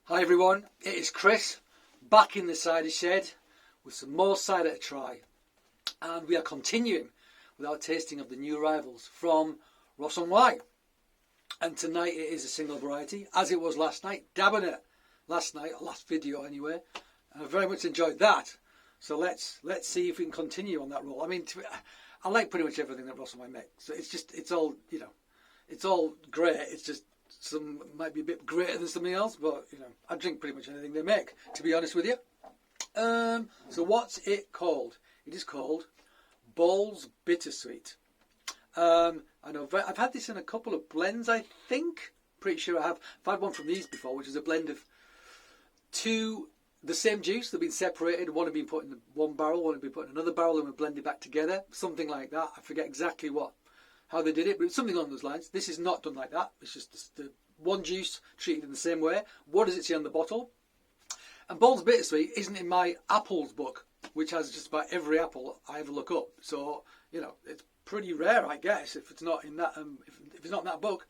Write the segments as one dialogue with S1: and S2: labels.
S1: Hi everyone, it is Chris, back in the cider shed with some more cider to try. And we are continuing with our tasting of the new arrivals from Ross-on-Wye. And tonight it is a single variety, as it was last night, dabbing it. Last video anyway. I very much enjoyed that. So let's see if we can continue on that roll. I mean, I like pretty much everything that Ross-on-Wye makes. So it's all, you know, it's all great. It's just some might be a bit greater than something else, but you know, I drink pretty much anything they make, to be honest with you. So what's it called? It is called Ball's Bittersweet. I know I've had this in a couple of blends, I think. Pretty sure I have. I've had one from these before, which is a blend of the same juice. They've been separated. One had been put in one barrel, one had been put in another barrel, and were blended back together. Something like that. I forget exactly how they did it, but it's something along those lines. This is not done like that. It's just the one juice treated in the same way. What does it say on the bottle? And Ball's Bittersweet isn't in my apples book, which has just about every apple I ever look up. So, you know, it's pretty rare, I guess, if it's not in that if it's not in that book.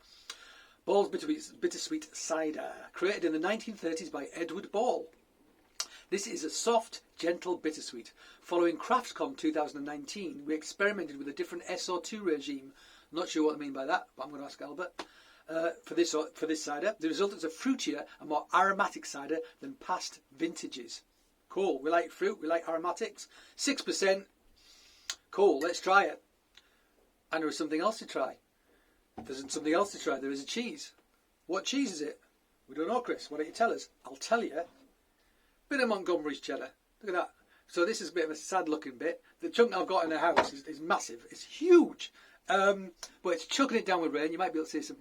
S1: Ball's Bittersweet Cider, created in the 1930s by Edward Ball. This is a soft, gentle bittersweet. Following CraftsCon 2019, we experimented with a different SO2 regime. Not sure what I mean by that, but I'm going to ask Albert. For this cider, the result is a fruitier and more aromatic cider than past vintages. Cool. We like fruit. We like aromatics. 6%. Cool. Let's try it. And there is something else to try. If there's something else to try, there is a cheese. What cheese is it? We don't know, Chris. Why don't you tell us? I'll tell you. Bit of Montgomery's cheddar. Look at that. So this is a bit of a sad looking bit. The chunk I've got in the house is massive. It's huge. But it's chucking it down with rain. You might be able to see some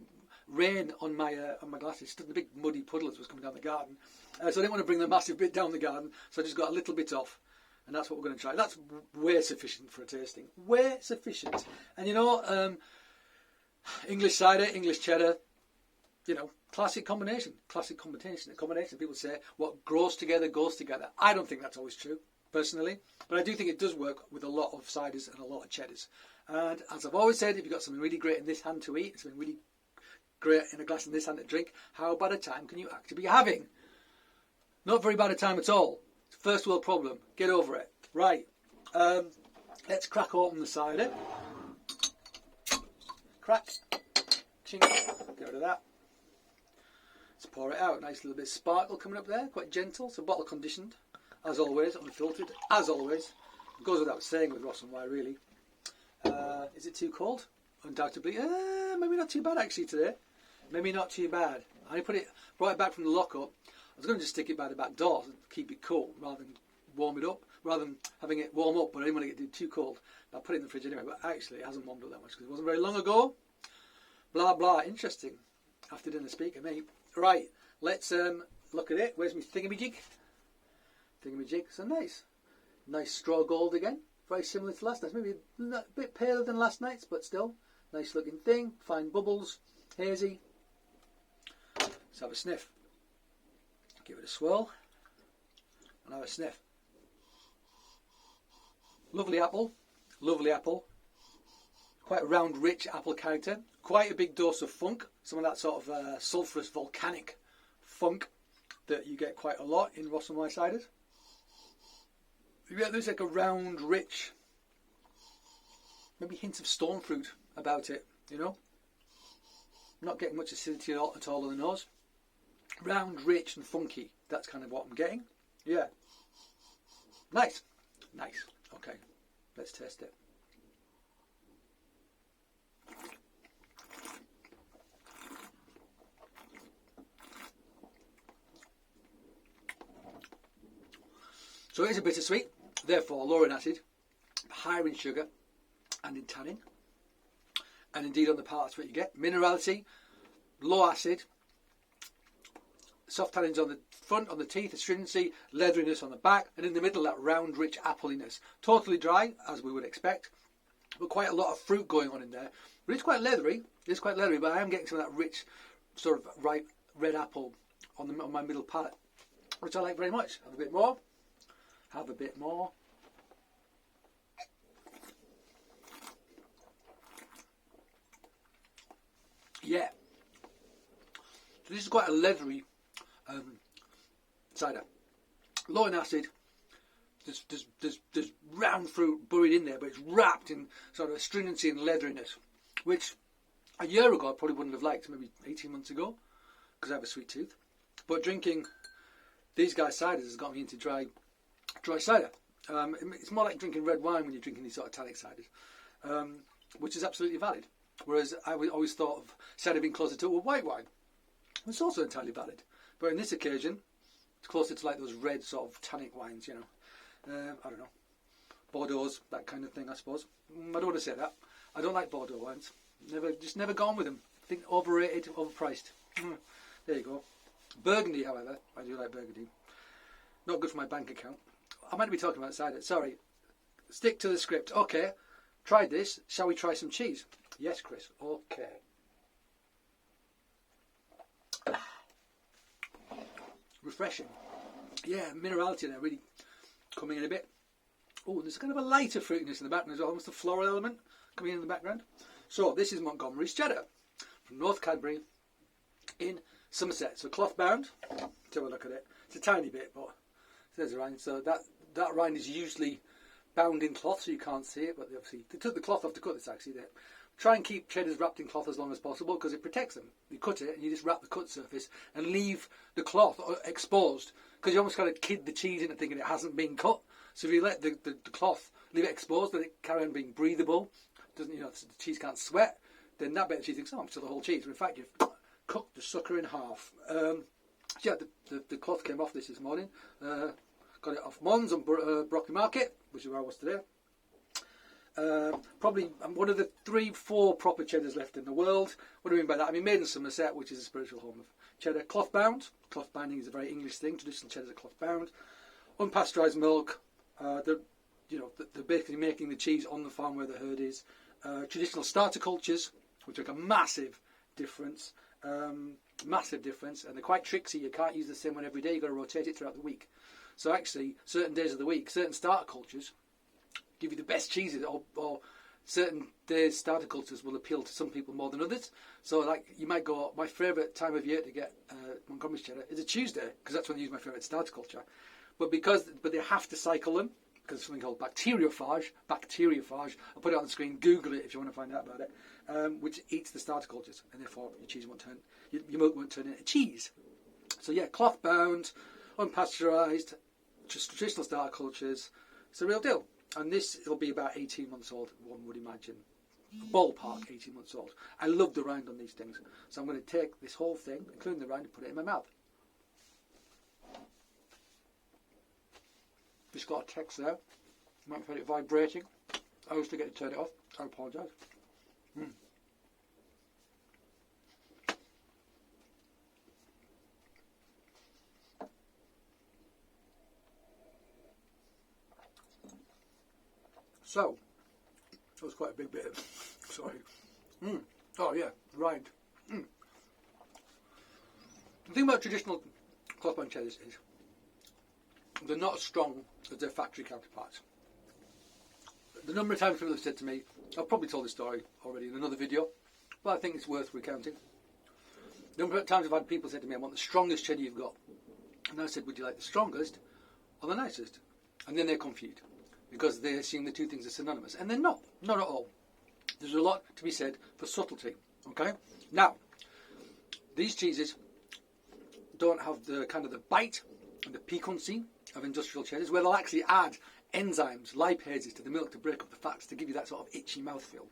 S1: rain on my glasses. The big muddy puddle as was coming down the garden. So I didn't want to bring the massive bit down the garden. So I just got a little bit off. And that's what we're going to try. That's way sufficient for a tasting. Way sufficient. And you know, English cider, English cheddar, you know, classic combination. Classic combination. People say what grows together goes together. I don't think that's always true, personally. But I do think it does work with a lot of ciders and a lot of cheddars. And as I've always said, if you've got something really great in this hand to eat, something really great in a glass in this hand to drink, how bad a time can you actually be having? Not very bad a time at all. It's a first world problem. Get over it. Right. Let's crack open the cider. Crack. Chink. Get rid of that. Let's pour it out. Nice little bit of sparkle coming up there. Quite gentle. So bottle conditioned. As always. Unfiltered. As always. It goes without saying with Ross-on-Wye, really. Is it too cold? Undoubtedly. Maybe not too bad actually today. Maybe not too bad. I brought it back from the lockup. I was going to just stick it by the back door and keep it cool rather than warm it up. Rather than having it warm up, but I didn't want to get it too cold. I put it in the fridge anyway, but actually it hasn't warmed up that much because it wasn't very long ago. Blah, blah. Interesting. After dinner speak, mate. Right, let's look at it. Where's my thingamajig? Thingamajig. So nice. Nice straw gold again. Very similar to last night's. Maybe a bit paler than last night's, but still. Nice looking thing. Fine bubbles. Hazy. Let's have a sniff. Give it a swirl. And have a sniff. Lovely apple. Lovely apple. Quite a round, rich apple character. Quite a big dose of funk. Some of that sort of sulphurous, volcanic funk that you get quite a lot in Ross-on-Wye ciders. Yeah, there's like a round, rich, maybe hints of stone fruit about it, you know. Not getting much acidity at all on the nose. Round, rich and funky. That's kind of what I'm getting. Yeah. Nice. Nice. Okay. Let's test it. So it is a bittersweet, therefore lower in acid, higher in sugar and in tannin. And indeed on the palate that's what you get. Minerality, low acid, soft tannins on the front, on the teeth, astringency, leatheriness on the back, and in the middle that round, rich appliness. Totally dry, as we would expect, but quite a lot of fruit going on in there. But it's quite leathery. It's quite leathery, but I am getting some of that rich, sort of ripe red apple on my middle palate, which I like very much. Have a bit more. Have a bit more. Yeah. So this is quite a leathery cider. Low in acid. There's round fruit buried in there, but it's wrapped in sort of astringency and leatheriness, which a year ago I probably wouldn't have liked, maybe 18 months ago, because I have a sweet tooth. But drinking these guys' ciders has got me into dry cider. It's more like drinking red wine when you're drinking these sort of tannic ciders, which is absolutely valid. Whereas I always thought of cider being closer to a white wine. It's also entirely valid. But in this occasion, it's closer to like those red sort of tannic wines, you know. I don't know. Bordeaux's, that kind of thing, I suppose. I don't want to say that. I don't like Bordeaux wines. Never gone with them. I think overrated, overpriced. There you go. Burgundy, however, I do like Burgundy. Not good for my bank account. I might be talking about cider. Sorry. Stick to the script. Okay. Tried this. Shall we try some cheese? Yes, Chris. Okay. Refreshing. Yeah, minerality there, really coming in a bit. Oh, there's kind of a lighter fruitiness in the background as well, almost a floral element coming in the background. So this is Montgomery's Cheddar from North Cadbury in Somerset. So cloth bound. Let's have a look at it. It's a tiny bit, but there's a rind. So that rind is usually bound in cloth, so you can't see it. But they took the cloth off to cut this. Actually, they try and keep cheddars wrapped in cloth as long as possible because it protects them. You cut it and you just wrap the cut surface and leave the cloth exposed, because you almost kind of kid the cheese into thinking it hasn't been cut. So if you let the cloth, leave it exposed, let it carry on being breathable, doesn't, the cheese can't sweat, then that bit of cheese thinks, oh, I'm still the whole cheese. But in fact, you've cooked the sucker in half. Yeah, the cloth came off this morning. Got it off Mons on Broccoli Market, which is where I was today. Probably I'm one of the 3-4 proper cheddars left in the world. What do I mean by that? I mean made in Somerset, which is a spiritual home of cheddar. Cloth bound. Cloth binding is a very English thing. Traditional cheddars are cloth bound. Unpasteurised milk. They're basically making the cheese on the farm where the herd is. Traditional starter cultures, which make a massive difference. Massive difference, and they're quite tricksy. You can't use the same one every day. You've got to rotate it throughout the week. So actually, certain days of the week, certain starter cultures give you the best cheeses, or certain days starter cultures will appeal to some people more than others. So like you might go, my favourite time of year to get Montgomery's cheddar is a Tuesday, because that's when I use my favourite starter culture. But they have to cycle them, because there's something called bacteriophage. I'll put it on the screen, Google it if you want to find out about it, which eats the starter cultures, and therefore your milk won't turn into cheese. So yeah, cloth bound, unpasteurised, just traditional starter cultures. It's a real deal. And this will be about 18 months old, one would imagine. Ballpark 18 months old. I love the rind on these things. So I'm going to take this whole thing, including the rind, and put it in my mouth. Just got a text there. You might find it vibrating. I always forget to turn it off. I apologise. So, that was quite a big bit. Sorry. Oh yeah, rind. The thing about traditional cloth bound cheddars is they're not as strong as their factory counterparts. The number of times people have said to me, I've probably told this story already in another video, but I think it's worth recounting. The number of times I've had people say to me, I want the strongest cheddar you've got. And I said, would you like the strongest or the nicest? And then they're confused, because they assume the two things are synonymous. And they're not at all. There's a lot to be said for subtlety, okay? Now, these cheeses don't have the kind of the bite and the piquancy of industrial cheddars, where they'll actually add enzymes, lipases to the milk to break up the fats, to give you that sort of itchy mouthfeel,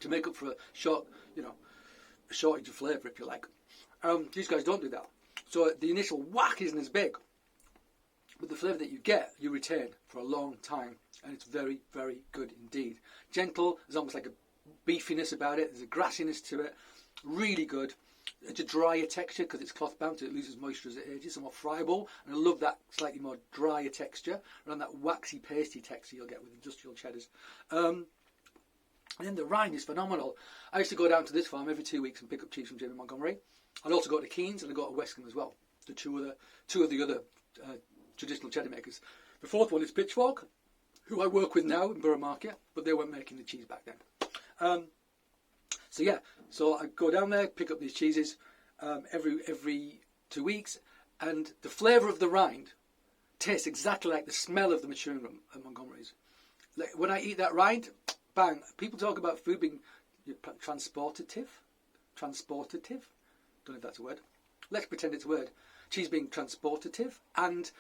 S1: to make up for a shortage of flavour, if you like. These guys don't do that. So the initial whack isn't as big, but the flavour that you get, you retain for a long time, and it's very, very good indeed. Gentle, there's almost like a beefiness about it, there's a grassiness to it, really good. It's a drier texture because it's cloth bound, so it loses moisture as it ages, so more friable, and I love that slightly more drier texture, around that waxy, pasty texture you'll get with industrial cheddars. And then the rind is phenomenal. I used to go down to this farm every 2 weeks and pick up cheese from Jamie Montgomery. I'd also go to Keen's and I'd go to Westcombe as well, the two of the other traditional cheddar makers. The fourth one is Pitchfork, who I work with now in Borough Market, but they weren't making the cheese back then. So I go down there, pick up these cheeses every 2 weeks, And the flavour of the rind tastes exactly like the smell of the maturing rum at Montgomery's. Like when I eat that rind, bang, people talk about food being transportative. Transportative? Don't know if that's a word. Let's pretend it's a word. Cheese being transportative, and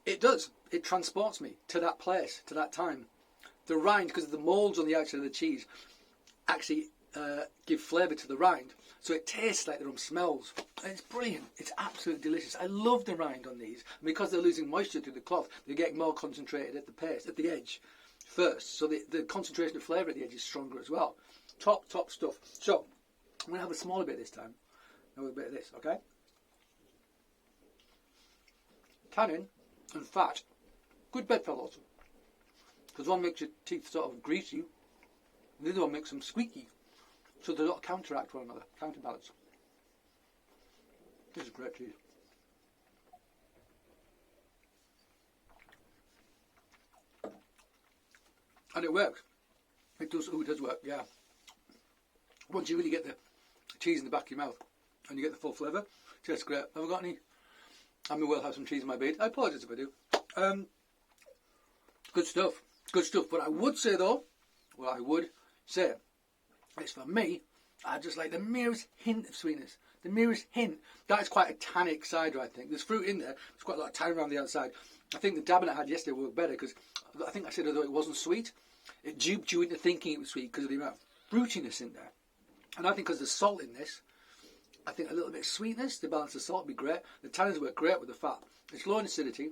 S1: it does. It transports me to that place, to that time. The rind, because of the moulds on the outside of the cheese, actually give flavour to the rind. So it tastes like the rum smells. And it's brilliant. It's absolutely delicious. I love the rind on these. And because they're losing moisture through the cloth, they're getting more concentrated at the paste, at the edge first. So the concentration of flavour at the edge is stronger as well. Top stuff. So I'm going to have a smaller bit this time. Have a bit of this, okay? Tannin and fat. Good bedfellows. Because one makes your teeth sort of greasy, and the other one makes them squeaky. So they don't counteract one another, counterbalance. This is great cheese. And it works. It does work, yeah. Once you really get the cheese in the back of your mouth and you get the full flavour, it tastes great. Have I got any? I may well have some cheese in my beard. I apologise if I do. Good stuff. Good stuff. But I would say though, it's for me, I just like the merest hint of sweetness. The merest hint. That is quite a tannic cider, I think. There's fruit in there. There's quite a lot of tannin around the outside. I think the dabbing I had yesterday worked better because I think I said although it wasn't sweet, it duped you into thinking it was sweet because of the amount of fruitiness in there. And I think because there's salt in this, I think a little bit of sweetness to balance the salt would be great. The tannins work great with the fat. It's low in acidity.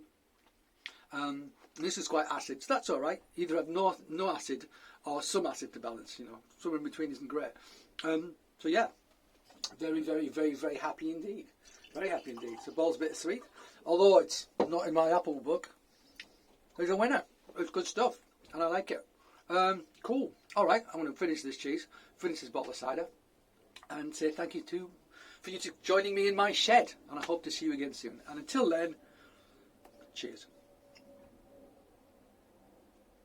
S1: This is quite acid, so that's all right. Either have no acid or some acid to balance. You know, somewhere in between isn't great. So yeah, very, very, very, very happy indeed. Very happy indeed. So Ball's Bittersweet, although it's not in my Apple book, it's a winner. It's good stuff, and I like it. Cool. All right, I'm going to finish this cheese, finish this bottle of cider, and say thank you for you joining me in my shed. And I hope to see you again soon. And until then, cheers.